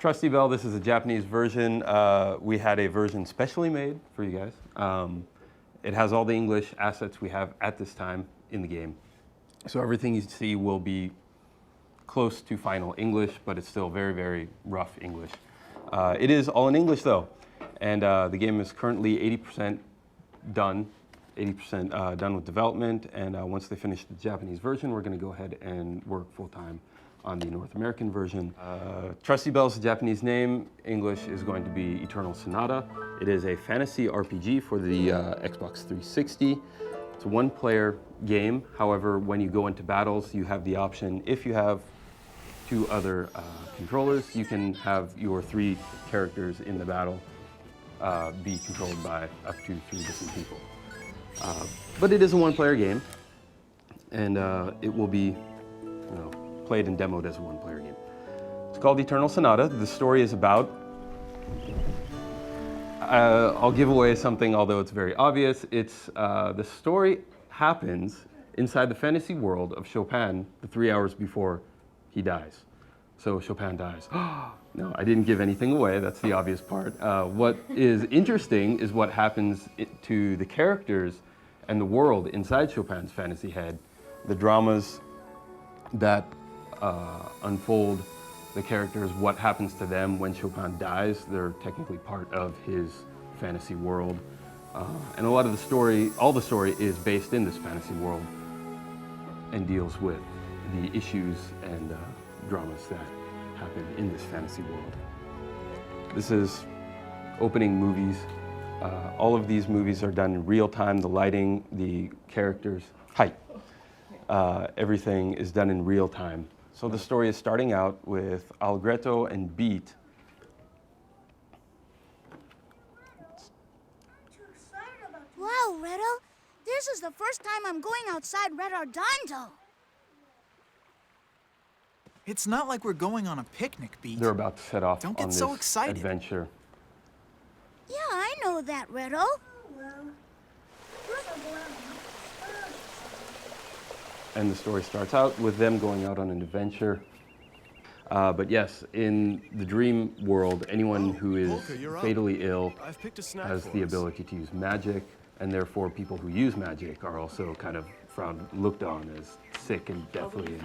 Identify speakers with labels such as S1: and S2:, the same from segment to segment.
S1: Trusty Bell, this is a Japanese version. We had a version specially made for you guys. It has all the English assets we have at this time in the game. So everything you see will be close to final English, but it's still very, very rough English. It is all in English though, and the game is currently 80% done. 80% done with development, and once they finish the Japanese version, we're going to go ahead and work full-time on the North American version. Trusty Bell is the Japanese name. English is going to be Eternal Sonata. It is a fantasy RPG for the Xbox 360. It's a one-player game. However, when you go into battles, you have the option, if you have two other controllers, you can have your 3 characters in the battle be controlled by up to 3 different people. But it is a one-player game, and it will be, played and demoed as a one-player game. It's called Eternal Sonata. The story is about, I'll give away something, although it's very obvious. It's the story happens inside the fantasy world of Chopin the 3 hours before he dies. So Chopin dies. No, I didn't give anything away. That's the obvious part. What is interesting is what happens to the characters and the world inside Chopin's fantasy head. The dramas that unfold the characters, what happens to them when Chopin dies. They're technically part of his fantasy world. And a lot of the story, all the story is based in this fantasy world and deals with the issues and dramas that happen in this fantasy world. This is opening movies. All of these movies are done in real time. The lighting, the characters, height, everything is done in real time. So the story is starting out with Allegretto and Beat.
S2: Wow, Redo, this is the first time I'm going outside Red Ardondo.
S3: It's not like we're going on a picnic, Beat.
S1: They're about to set off
S3: Don't
S1: on
S3: get
S1: this
S3: so excited.
S1: adventure.
S2: Yeah, I know that, Redo.
S1: And the story starts out with them going out on an adventure. But yes, in the dream world, anyone who is fatally ill has the ability to use magic, and therefore people who use magic are also kind of looked on as sick and deathly.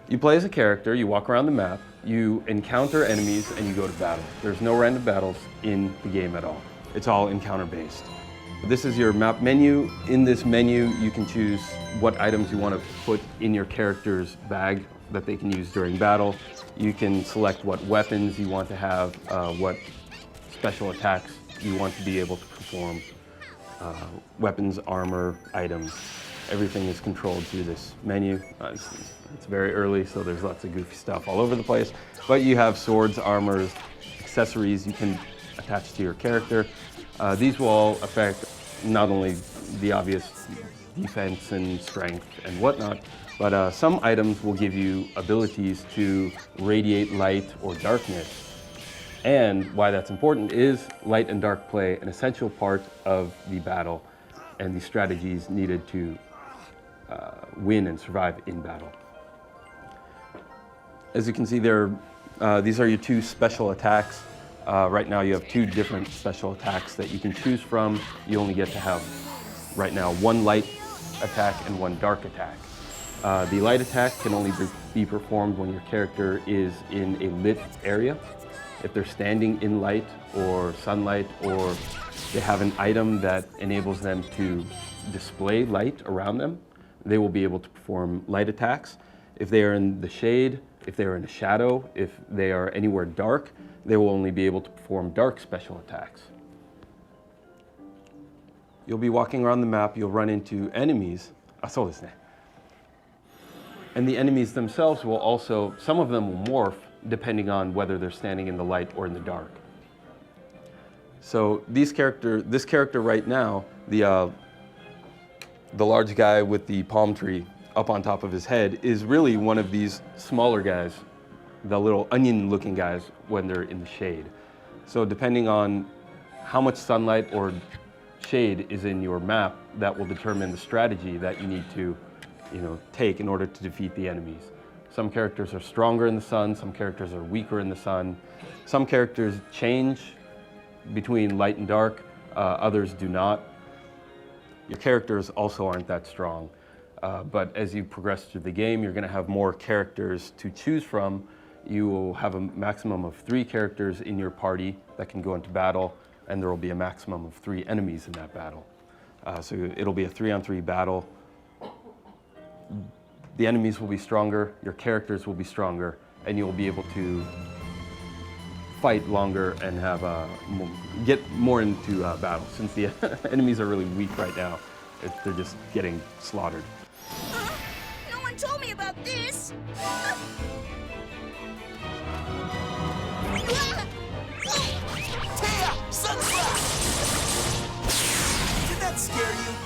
S1: You play as a character, you walk around the map, you encounter enemies, and you go to battle. There's no random battles in the game at all. It's all encounter-based. This is your map menu. In this menu, you can choose what items you want to put in your character's bag that they can use during battle. You can select what weapons you want to have, what special attacks you want to be able to perform, weapons, armor, items. Everything is controlled through this menu. It's very early, so there's lots of goofy stuff all over the place. But you have swords, armors, accessories you can attach to your character. These will all affect not only the obvious defense and strength and whatnot, but some items will give you abilities to radiate light or darkness. And why that's important is light and dark play an essential part of the battle and the strategies needed to win and survive in battle. As you can see there, these are your 2 special attacks. Right now you have 2 different special attacks that you can choose from. You only get to have, right now, 1 light attack and 1 dark attack. The light attack can only be performed when your character is in a lit area. If they're standing in light or sunlight, or they have an item that enables them to display light around them, they will be able to perform light attacks. If they are in the shade, if they are in a shadow, if they are anywhere dark, they will only be able to perform dark special attacks. You'll be walking around the map, you'll run into enemies. And the enemies themselves will also, some of them will morph depending on whether they're standing in the light or in the dark. So this character right now, the large guy with the palm tree up on top of his head, is really one of these smaller guys, the little onion-looking guys when they're in the shade. So depending on how much sunlight or shade is in your map, that will determine the strategy that you need to take in order to defeat the enemies. Some characters are stronger in the sun, some characters are weaker in the sun. Some characters change between light and dark, others do not. Your characters also aren't that strong. But as you progress through the game, you're going to have more characters to choose from. You will have a maximum of 3 characters in your party that can go into battle, and there will be a maximum of 3 enemies in that battle. So it'll be a 3-on-3 battle. The enemies will be stronger, your characters will be stronger, and you'll be able to fight longer and have get more into battle, since the enemies are really weak right now. They're just getting slaughtered.
S2: No one told me about this.
S3: Taya! Sunslap! Did that scare you?